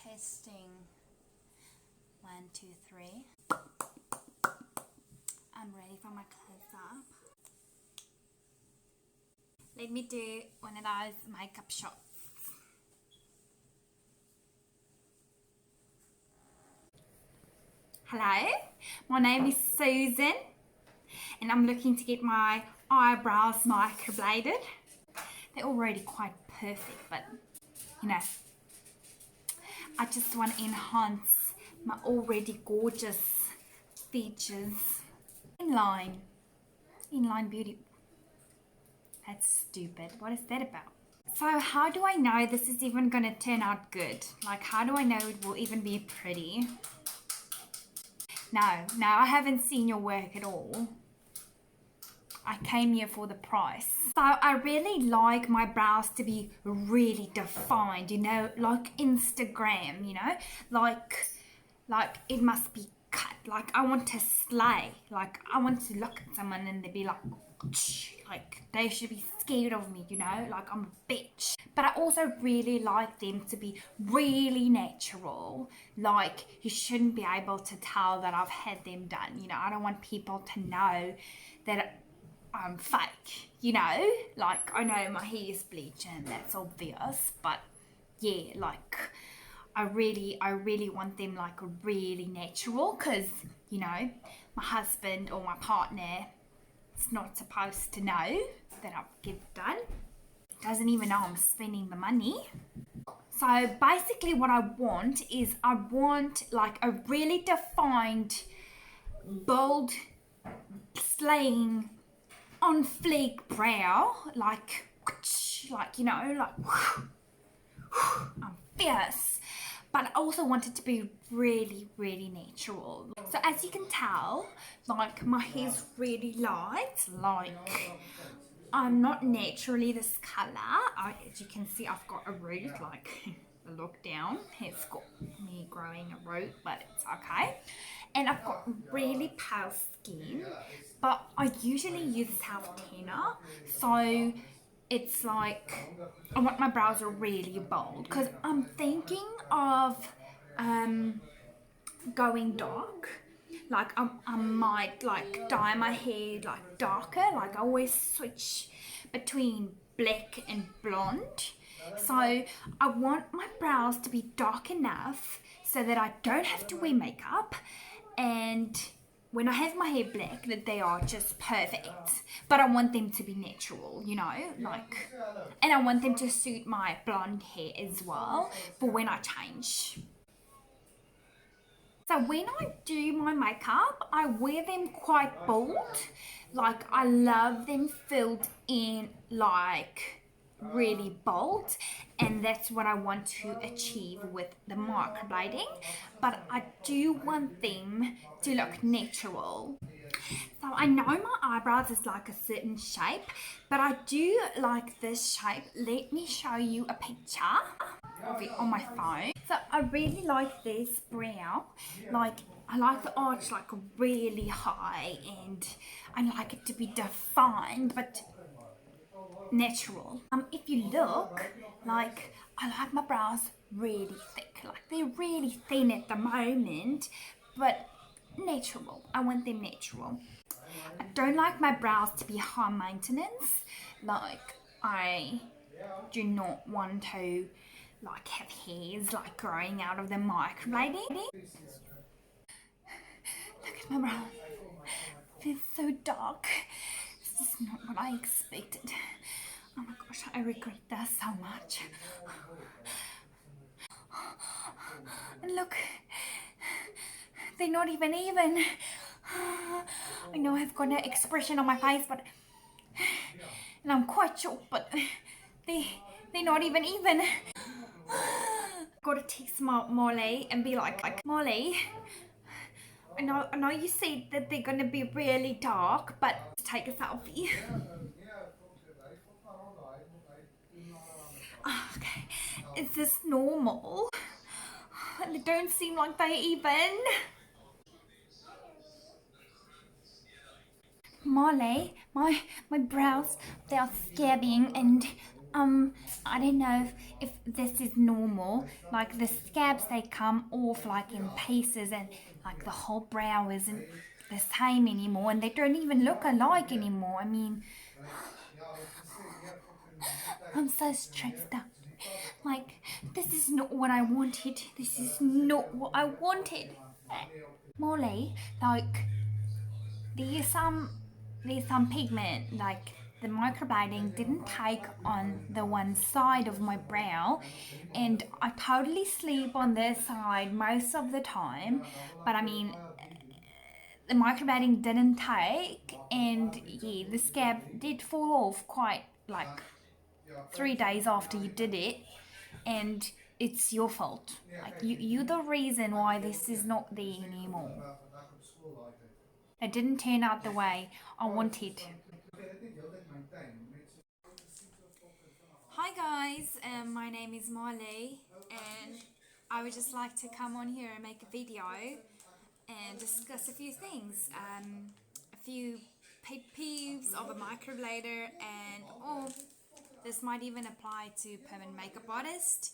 Testing. 1, 2, 3. I'm ready for my close-up. Let me do one of those makeup shots. Hello, my name is Susan and I'm looking to get my eyebrows microbladed. They're already quite perfect, but you know, I just want to enhance my already gorgeous features. Inline beauty. That's stupid. What is that about? So how do I know this is even going to turn out good? Like, how do I know it will even be pretty? No, I haven't seen your work at all. I came here for the price. So I really like my brows to be really defined, you know, like Instagram, you know, like it must be cut. Like I want to slay. Like I want to look at someone and they'd be like they should be scared of me, you know, like I'm a bitch. But I also really like them to be really natural. Like you shouldn't be able to tell that I've had them done, you know. I don't want people to know that I'm fake, you know. Like I know my hair is bleached and that's obvious, but yeah, like I really want them like really natural, because you know my husband or my partner is not supposed to know that I get it done. Doesn't even know I'm spending the money. So basically what I want is I want like a really defined, bold, slaying, on fleek brow, like you know, like I'm fierce. But I also want it to be really natural. So as you can tell, like my hair's really light. Like I'm not naturally this color. As you can see, I've got a root. Like look down, it's got me growing a root, but it's okay. And I've got really pale skin, but I usually use self-tanner, so it's like I want my brows are really bold, because I'm thinking of going dark. Like I might like dye my hair like darker. Like I always switch between black and blonde. So I want my brows to be dark enough so that I don't have to wear makeup, and when I have my hair black, that they are just perfect. But I want them to be natural, you know, like, and I want them to suit my blonde hair as well for when I change. So when I do my makeup, I wear them quite bold. Like I love them filled in like really bold, and that's what I want to achieve with the microblading. But I do want them to look natural. So I know my eyebrows is like a certain shape, but I do like this shape. Let me show you a picture of it on my phone. So I really like this brow. Like I like the arch like really high, and I like it to be defined but natural. If you look, like I like my brows really thick. Like they're really thin at the moment, but natural. I want them natural. I don't like my brows to be high maintenance. Like I do not want to like have hairs like growing out of the microblading. Look at my brows. They're so dark. This is not what I expected. Oh my gosh, I regret that so much. And look, they're not even. I know I've got an expression on my face, but and I'm quite shocked, but they're not even. Gotta text Molly and be like Molly, I know you said that they're gonna be really dark, but take a selfie. Okay, is this normal? They don't seem like they even. Molly, my brows, they are scabbing, and I don't know if this is normal. Like the scabs, they come off like in pieces, and like the whole brow isn't the same anymore, and they don't even look alike anymore. I mean, I'm so stressed out. Like, this is not what I wanted. This is not what I wanted. Molly, like, there's some there's some pigment, like the microblading didn't take on the one side of my brow, and I totally sleep on this side most of the time, but I mean the microblading didn't take, and yeah, the scab did fall off quite like 3 days after you did it, and it's your fault. Like you're the reason why this is not there anymore. It didn't turn out the way I wanted. Hi guys, my name is Marley, and I would just like to come on here and make a video and discuss a few things, a few pet peeves of a microblader, and this might even apply to permanent makeup artist.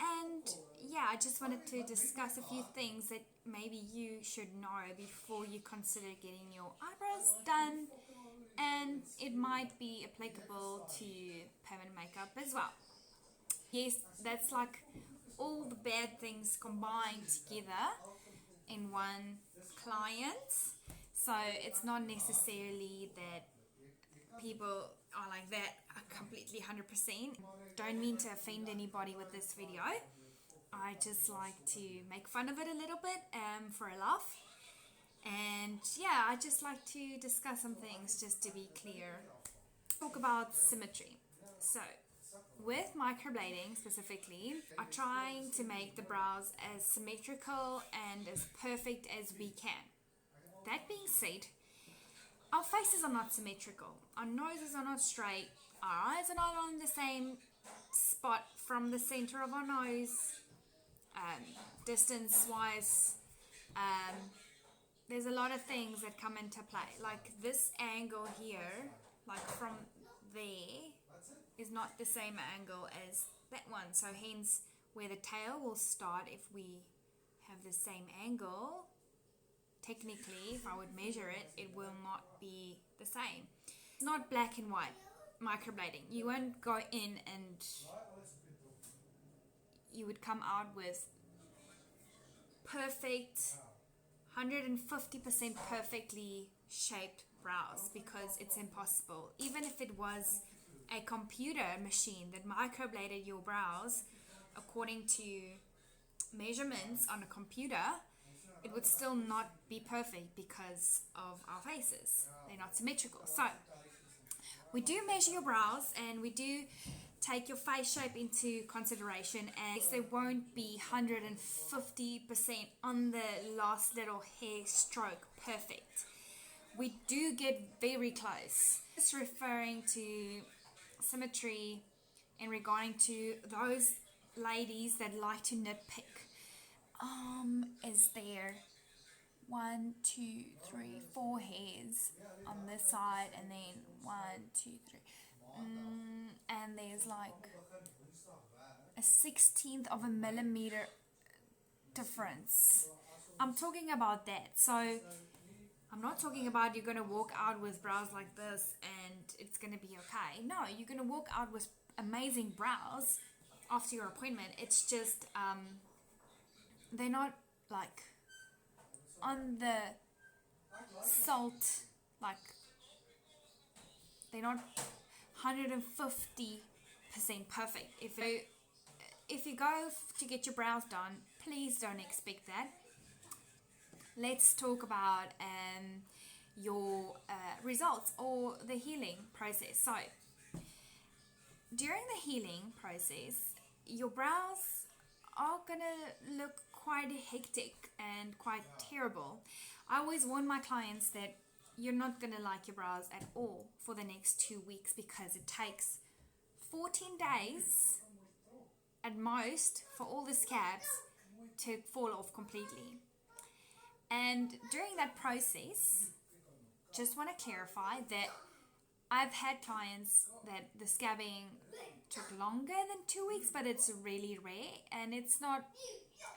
And yeah, I just wanted to discuss a few things that maybe you should know before you consider getting your eyebrows done, and it might be applicable to permanent makeup as well. Yes, that's like all the bad things combined together in one client. So it's not necessarily that people are like that completely 100%. Don't mean to offend anybody with this video. I just like to make fun of it a little bit for a laugh. And yeah, I just like to discuss some things just to be clear. Talk about symmetry. So, with microblading specifically, are trying to make the brows as symmetrical and as perfect as we can. That being said, our faces are not symmetrical. Our noses are not straight. Our eyes are not on the same spot from the center of our nose. Distance wise, um, there's a lot of things that come into play. Like this angle here, like from there, is not the same angle as that one. So hence where the tail will start, if we have the same angle, technically if I would measure it, it will not be the same. It's not black and white microblading. You won't go in and you would come out with perfect 150% perfectly shaped brows, because it's impossible. Even if it was a computer machine that microbladed your brows according to measurements on a computer, it would still not be perfect because of our faces. They're not symmetrical. So we do measure your brows, and we do take your face shape into consideration, and they won't be 150% on the last little hair stroke perfect. We do get very close. Just referring to symmetry in regarding to those ladies that like to nitpick. Is there 4 hairs on this side, and then 1, 2, 3, and there's like a 16th of a millimeter difference. I'm talking about that. So I'm not talking about you're gonna walk out with brows like this and it's gonna be okay. No, you're gonna walk out with amazing brows after your appointment. It's just they're not like on the salt, like they're not 150% perfect. If you go to get your brows done, please don't expect that. Let's talk about your results or the healing process. So during the healing process, your brows are gonna look quite hectic and quite terrible. I always warn my clients that you're not gonna like your brows at all for the next 2 weeks, because it takes 14 days at most for all the scabs to fall off completely. And during that process, just want to clarify that I've had clients that the scabbing took longer than 2 weeks, but it's really rare, and it's not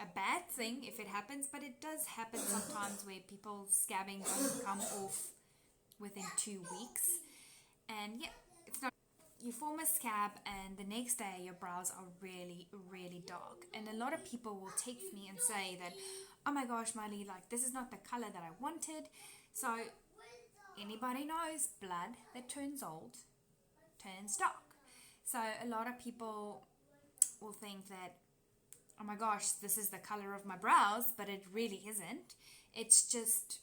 a bad thing if it happens, but it does happen sometimes where people's scabbing doesn't come off within 2 weeks. And yeah, it's not. You form a scab, and the next day your brows are really, really dark. And a lot of people will text me and say that, oh my gosh, Miley, like this is not the color that I wanted. So anybody knows blood that turns old turns dark. So a lot of people will think that, oh my gosh, this is the color of my brows, but it really isn't. It's just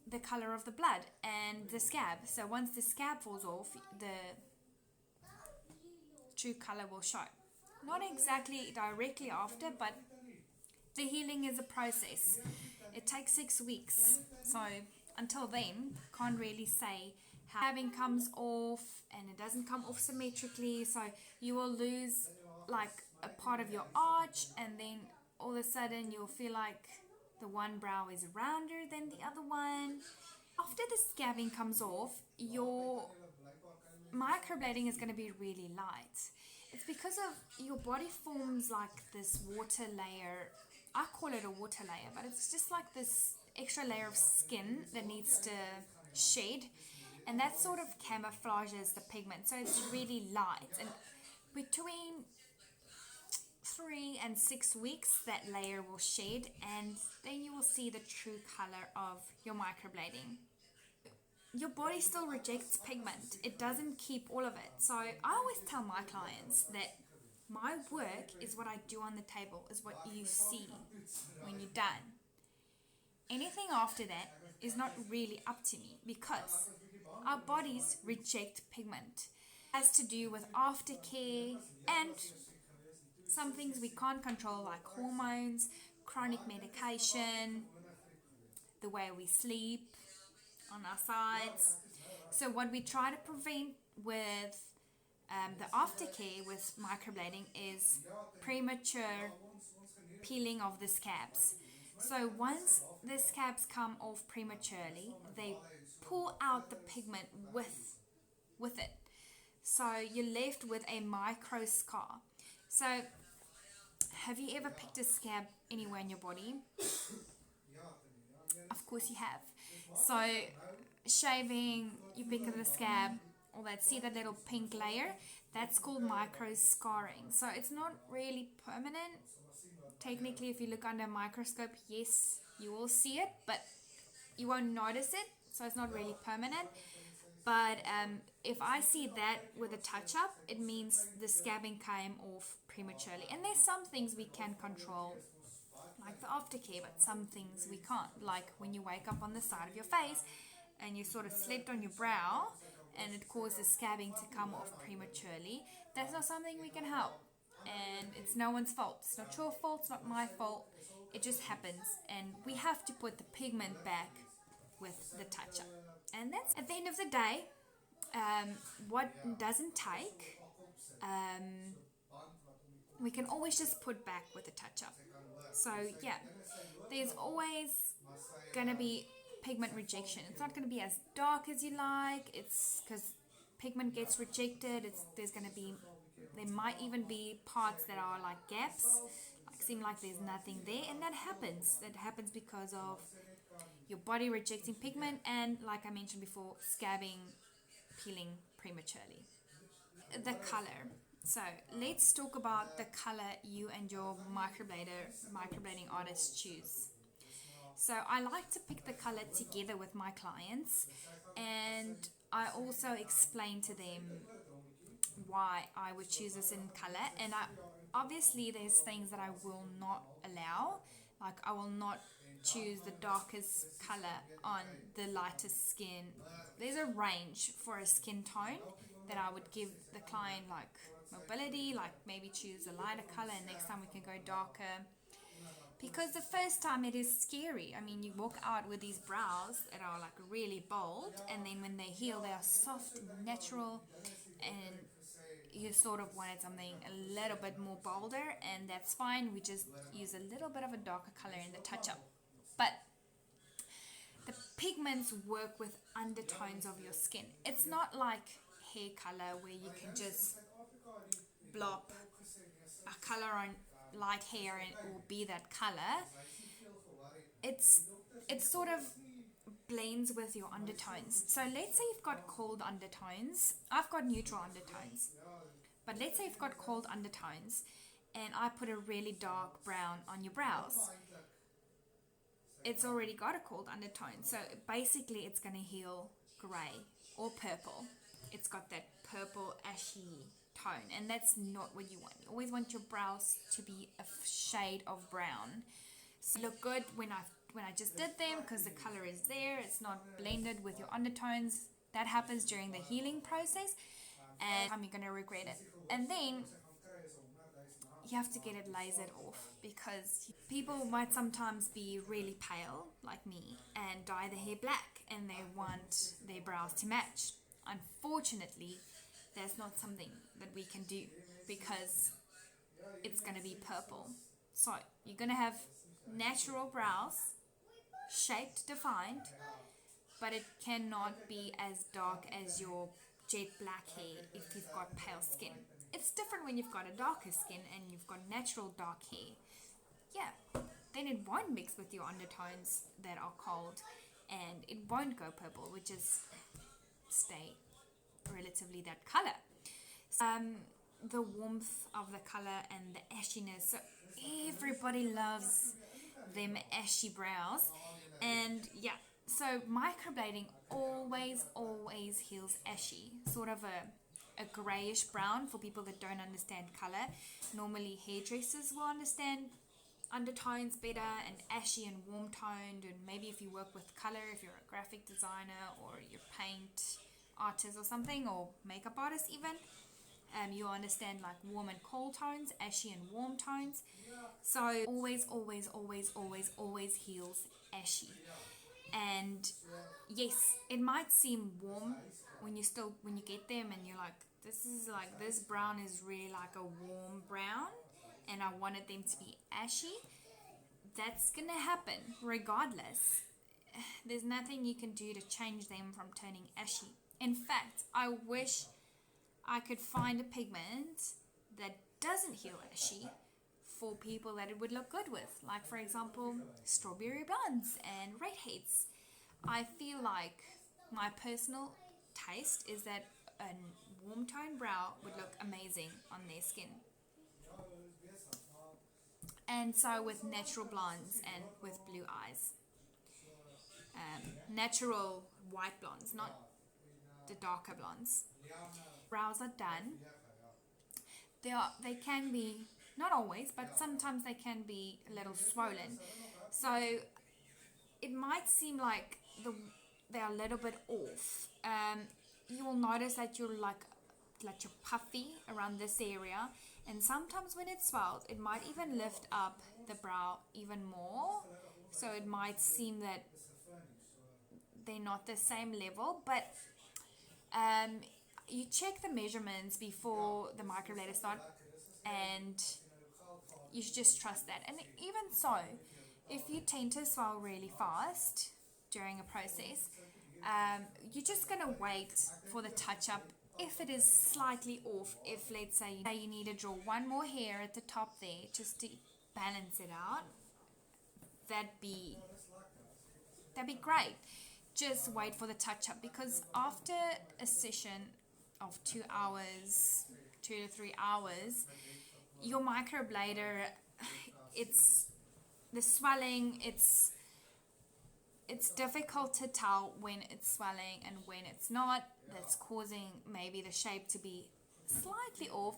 the color of the blood and the scab. So once the scab falls off, the true color will show. Not exactly directly after, but the healing is a process. It takes 6 weeks. So until then, can't really say how scabbing comes off, and it doesn't come off symmetrically. So you will lose like a part of your arch, and then all of a sudden you'll feel like the one brow is rounder than the other one. After the scabbing comes off, your microblading is going to be really light. It's because of your body forms like this water layer. I call it a water layer, but it's just like this extra layer of skin that needs to shed, and that sort of camouflages the pigment, so it's really light. And between 3 and 6 weeks that layer will shed, and then you will see the true color of your microblading. Your body still rejects pigment. It doesn't keep all of it. So I always tell my clients that my work is what I do on the table, is what you see when you're done. Anything after that is not really up to me, because our bodies reject pigment. It has to do with aftercare and some things we can't control, like hormones, chronic medication, the way we sleep on our sides. So what we try to prevent with the aftercare with microblading is premature peeling of the scabs. So once the scabs come off prematurely, they pull out the pigment with it. So you're left with a micro scar. So have you ever picked a scab anywhere in your body? Of course you have. So shaving, you pick the scab, or that, see that little pink layer, that's called micro scarring. So it's not really permanent. Technically, if you look under a microscope, yes, you will see it, but you won't notice it. So it's not really permanent. But if I see that with a touch-up, it means the scabbing came off prematurely. And there's some things we can control, like the aftercare, but some things we can't. Like when you wake up on the side of your face and you sort of slept on your brow and it causes scabbing to come off prematurely, that's not something we can help. And it's no one's fault. It's not your fault, it's not my fault. It just happens. And we have to put the pigment back with the touch-up. And that's at the end of the day, what doesn't take, we can always just put back with a touch-up. So yeah, there's always going to be pigment rejection. It's not going to be as dark as you like. It's because pigment gets rejected. There's going to be, there might even be parts that are like gaps, like seem like there's nothing there, and that happens. That happens because of your body rejecting pigment, and like I mentioned before, scabbing, peeling prematurely. The color. So let's talk about the color you and your microblading artist choose. So I like to pick the color together with my clients, and I also explain to them why I would choose a certain color. And obviously there's things that I will not allow, like I will not choose the darkest color on the lightest skin. There's a range for a skin tone that I would give the client like mobility, like maybe choose a lighter color and next time we can go darker. Because the first time it is scary. I mean, you walk out with these brows that are like really bold, and then when they heal they are soft and natural, and you sort of wanted something a little bit more bolder, and that's fine. We just use a little bit of a darker color in the touch-up. But the pigments work with undertones of your skin. It's not like hair color where you can just blop a color on light hair and it will be that color. It sort of blends with your undertones. So let's say you've got cold undertones. I've got neutral undertones. But let's say you've got cold undertones and I put a really dark brown on your brows. It's already got a cold undertone. So basically it's going to heal grey or purple. It's got that purple ashy tone, and that's not what you want. You always want your brows to be a shade of brown. So look good when I just did them because the color is there. It's not blended with your undertones. That happens during the healing process, and you're going to regret it. And then you have to get it lasered off, because people might sometimes be really pale like me and dye the hair black and they want their brows to match. Unfortunately, that's not something that we can do because it's going to be purple. So you're going to have natural brows, shaped, defined, but it cannot be as dark as your jet black hair if you've got pale skin. It's different when you've got a darker skin and you've got natural dark hair. Yeah, then it won't mix with your undertones that are cold and it won't go purple, which is stay relatively that color. The warmth of the color and the ashiness. So everybody loves them ashy brows. And yeah, so microblading always heals ashy. Sort of a grayish brown for people that don't understand color. Normally hairdressers will understand undertones better, and ashy and warm toned, and maybe if you work with color, if you're a graphic designer or you're paint artist or something, or makeup artist even, you understand like warm and cold tones, ashy and warm tones. So always heals ashy. And yes, it might seem warm when you get them and you're like, this brown is really like a warm brown and I wanted them to be ashy. That's gonna happen regardless. There's nothing you can do to change them from turning ashy. In fact, I wish I could find a pigment that doesn't heal ashy for people that it would look good with. Like, for example, strawberry blondes and redheads. I feel like my personal taste is that a warm tone brow would look amazing on their skin. And so with natural blondes and with blue eyes. Natural white blondes, not the darker blondes. Brows are done. They can be, not always, but sometimes they can be a little swollen. So it might seem like they're a little bit off. You will notice that you're puffy around this area, and sometimes when it swells, it might even lift up the brow even more. So it might seem that they're not the same level, but you check the measurements before the microblader start, and you should just trust that. And even so, if you tend to swell really fast during a process, you're just going to wait for the touch-up if it is slightly off. If, let's say, you need to draw one more hair at the top there just to balance it out, that'd be great. Just wait for the touch-up, because after a session of 2 hours, 2 to 3 hours, your microblader, it's the swelling, it's difficult to tell when it's swelling and when it's not. That's causing maybe the shape to be slightly off.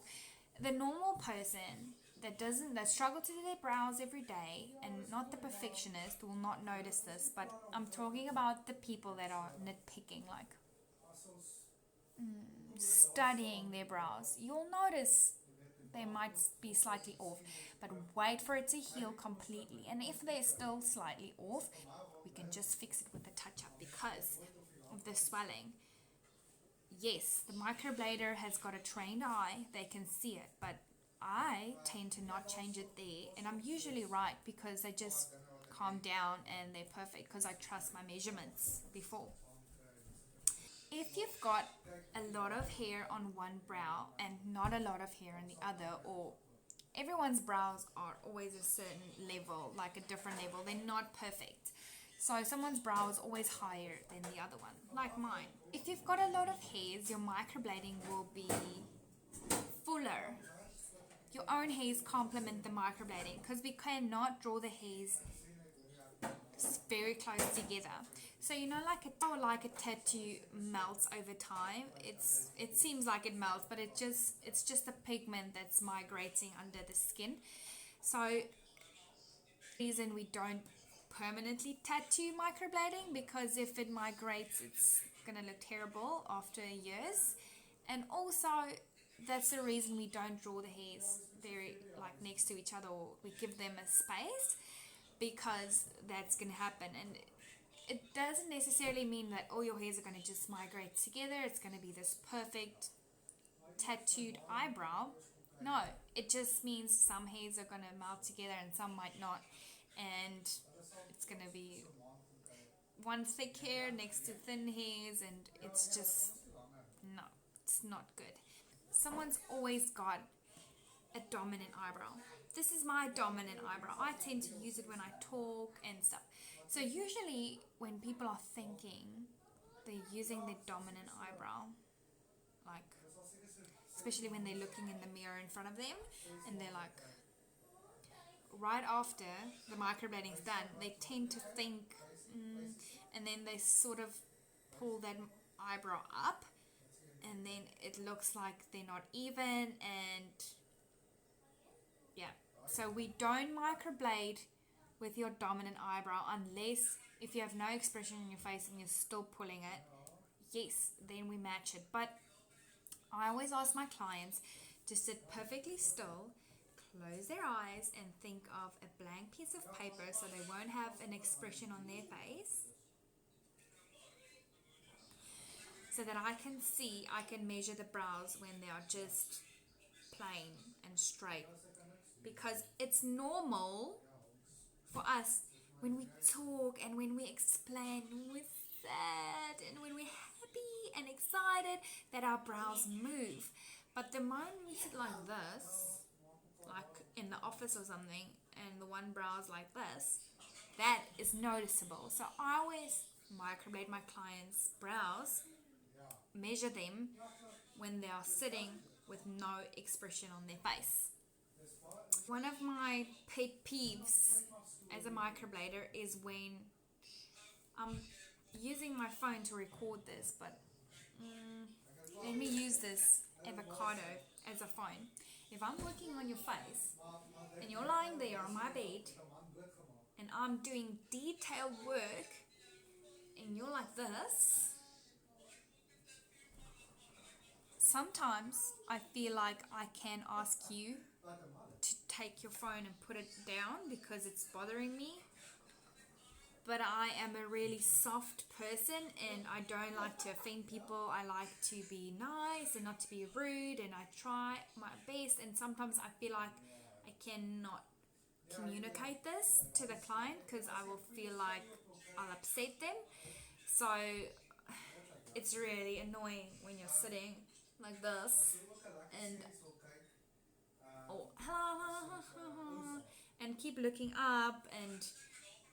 The normal person that struggle to do their brows every day, and not the perfectionist, will not notice this. But I'm talking about the people that are nitpicking, like studying their brows. You'll notice they might be slightly off, but wait for it to heal completely. And if they're still slightly off, we can just fix it with a touch-up because of the swelling. Yes, the microblader has got a trained eye, they can see it, but I tend to not change it there, and I'm usually right because they just calm down and they're perfect because I trust my measurements before. If you've got a lot of hair on one brow and not a lot of hair on the other, or everyone's brows are always a certain level, like a different level, they're not perfect. So someone's brow is always higher than the other one, like mine. If you've got a lot of hairs, your microblading will be fuller. Your own hairs complement the microblading because we cannot draw the hairs very close together. So you know, like a tattoo melts over time. It seems like it melts, but it's just the pigment that's migrating under the skin. So reason we don't permanently tattoo microblading, because if it migrates, it's gonna look terrible after years. And also that's the reason we don't draw the hairs very like next to each other, or we give them a space, because that's gonna happen. And it doesn't necessarily mean that all your hairs are gonna just migrate together. It's gonna be this perfect tattooed eyebrow. No, it just means some hairs are gonna melt together and some might not, and it's gonna be one thick hair next to thin hairs, and it's just no, it's not good. Someone's always got a dominant eyebrow. This is my dominant eyebrow. I tend to use it when I talk and stuff. So usually when people are thinking, they're using their dominant eyebrow, like especially when they're looking in the mirror in front of them, and they're like, right after the microblading's done, they tend to think, and then they sort of pull that eyebrow up, and then it looks like they're not even, and yeah. So we don't microblade with your dominant eyebrow unless if you have no expression in your face and you're still pulling it. Yes, then we match it. But I always ask my clients to sit perfectly still, close their eyes, and think of a blank piece of paper so they won't have an expression on their face, so that I can see, I can measure the brows when they are just plain and straight. Because it's normal for us when we talk and when we explain, when we're sad and when we're happy and excited, that our brows move. But the moment we sit like this, like in the office or something, and the one brow's like this, that is noticeable. So I always microblade my clients' brows, measure them when they are sitting with no expression on their face. One of my pet peeves as a microblader is when I'm using my phone to record this, but let me use this avocado as a phone. If I'm working on your face and you're lying there on my bed and I'm doing detailed work and you're like this, sometimes I feel like I can ask you to take your phone and put it down because it's bothering me. But I am a really soft person and I don't like to offend people. I like to be nice and not to be rude, and I try my best, and sometimes I feel like I cannot communicate this to the client because I will feel like I'll upset them. So it's really annoying when you're sitting like this and and keep looking up, and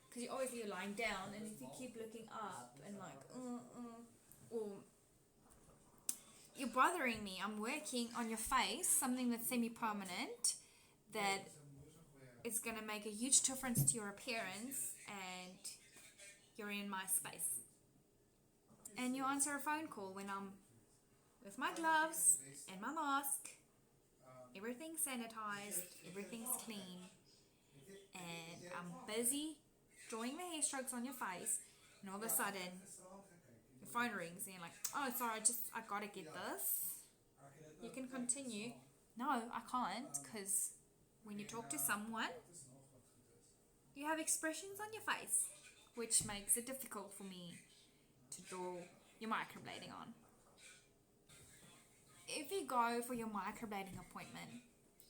because you always you're lying down, and if you keep looking up and like or you're bothering me, I'm working on your face, something that's semi-permanent that is going to make a huge difference to your appearance, and you're in my space. And you answer a phone call when I'm with my gloves and my mask, everything's sanitized, everything's clean, and I'm busy drawing the hair strokes on your face, and all of a sudden your phone rings and you're like, oh sorry, I gotta get this. You can continue. No, I can't, because when you talk to someone, you have expressions on your face, which makes it difficult for me to draw your microblading on. If you go for your microblading appointment,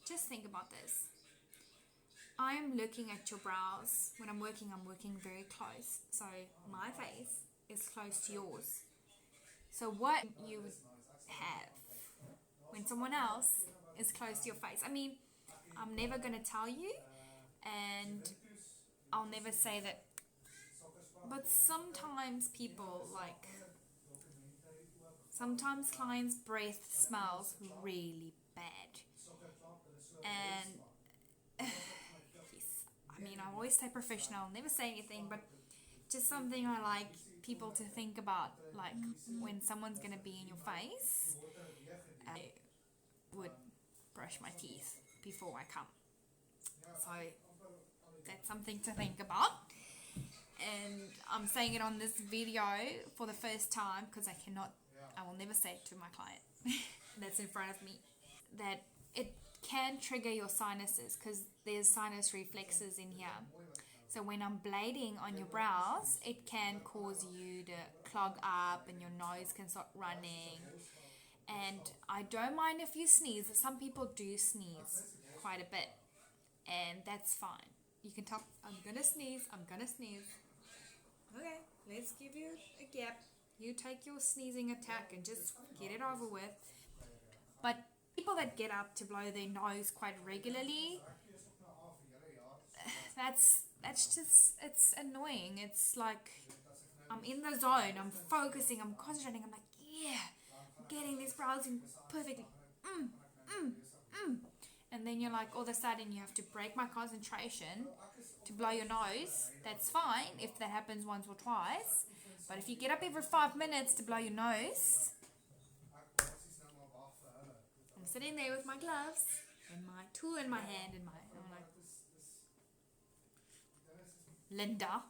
just think about this. I'm looking at your brows. When I'm working very close. So my face is close to yours. So what you have when someone else is close to your face. I mean, I'm never going to tell you, and I'll never say that. But sometimes people, like, sometimes clients' breath smells really bad. And yes, I mean, I always stay professional, I'll never say anything, but just something I like people to think about, like when someone's going to be in your face, I would brush my teeth before I come. So that's something to think about. And I'm saying it on this video for the first time because I will never say it to my client that's in front of me, that it can trigger your sinuses because there's sinus reflexes in here. So when I'm blading on your brows, it can cause you to clog up and your nose can start running. And I don't mind if you sneeze. Some people do sneeze quite a bit, and that's fine. You can talk, I'm gonna sneeze. Okay, let's give you a gap. You take your sneezing attack and just get it over with. But people that get up to blow their nose quite regularly, that's just, it's annoying. It's like I'm in the zone, I'm focusing, I'm concentrating, I'm like, yeah, I'm getting these brows in perfectly. And then you're like, all of a sudden you have to break my concentration to blow your nose. That's fine if that happens once or twice. But if you get up every 5 minutes to blow your nose, I'm sitting there with my gloves and my tool in my hand and I'm like, Linda,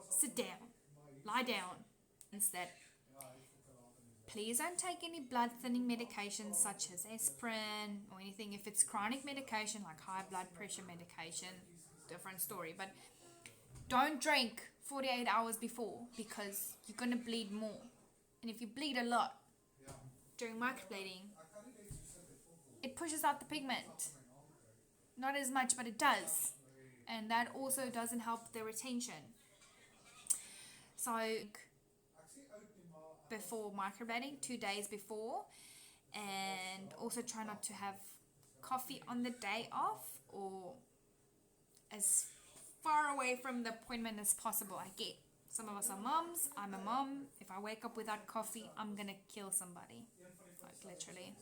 sit down, lie down. Instead, please don't take any blood thinning medications such as aspirin or anything. If it's chronic medication like high blood pressure medication, different story. But don't drink 48 hours before because you're going to bleed more. And if you bleed a lot during microblading, it pushes out the pigment. Not as much, but it does. And that also doesn't help the retention. So before microblading, 2 days before, and also try not to have coffee on the day off or as far away from the appointment as possible. I get some of us are moms, I'm a mom. If I wake up without coffee, I'm gonna kill somebody, like literally,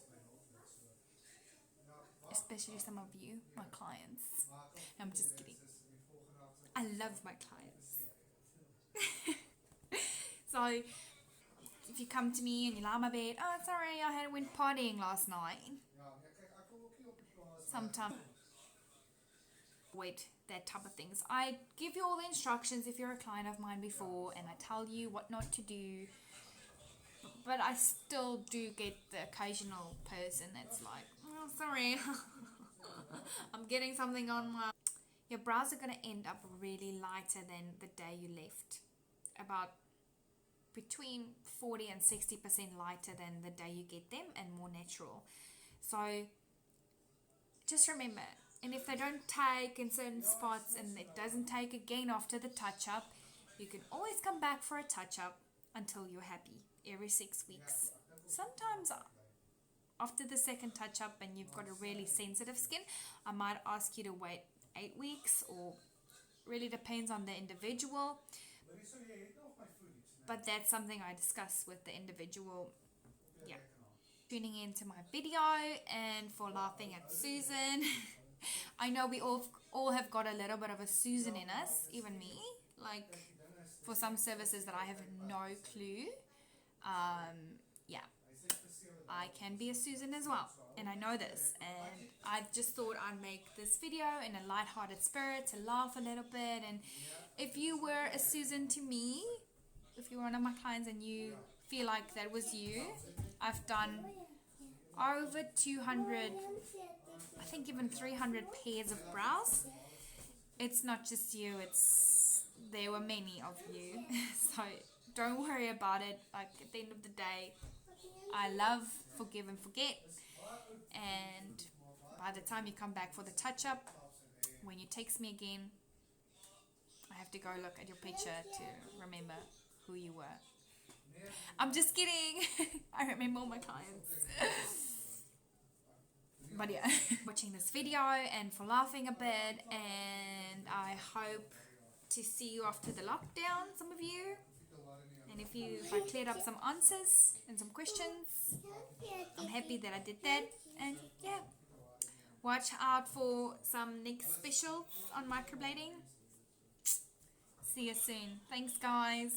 especially some of you, my clients. I'm just kidding, I love my clients. So if you come to me and you lie on my bed, oh sorry, I went partying last night, sometimes wait, that type of things. I give you all the instructions if you're a client of mine before, and I tell you what not to do, but I still do get the occasional person that's like, oh sorry, I'm getting something on my... Your brows are going to end up really lighter than the day you left, about between 40 and 60% lighter than the day you get them, and more natural. So just remember, and if they don't take in certain spots and it doesn't take again after the touch-up, you can always come back for a touch-up until you're happy, every 6 weeks. Sometimes after the second touch-up and you've got a really sensitive skin, I might ask you to wait 8 weeks, or really depends on the individual. But that's something I discuss with the individual. Yeah. Tuning into my video and for laughing at Susan. I know we all have got a little bit of a Susan in us, even me. Like for some services that I have no clue. Yeah, I can be a Susan as well, and I know this, and I just thought I'd make this video in a light-hearted spirit to laugh a little bit. And if you were a Susan to me, if you're one of my clients and you feel like that was you, I've done over 200, I think even 300 pairs of brows. It's not just you, there were many of you. So don't worry about it. Like at the end of the day, I love forgive and forget, and by the time you come back for the touch-up, when you text me again, I have to go look at your picture to remember who you were. I'm just kidding. I remember all my clients. But yeah, watching this video and for laughing a bit, and I hope to see you after the lockdown, some of you. And if I cleared up some answers and some questions, I'm happy that I did that. And yeah, watch out for some next specials on microblading. See you soon. Thanks, guys.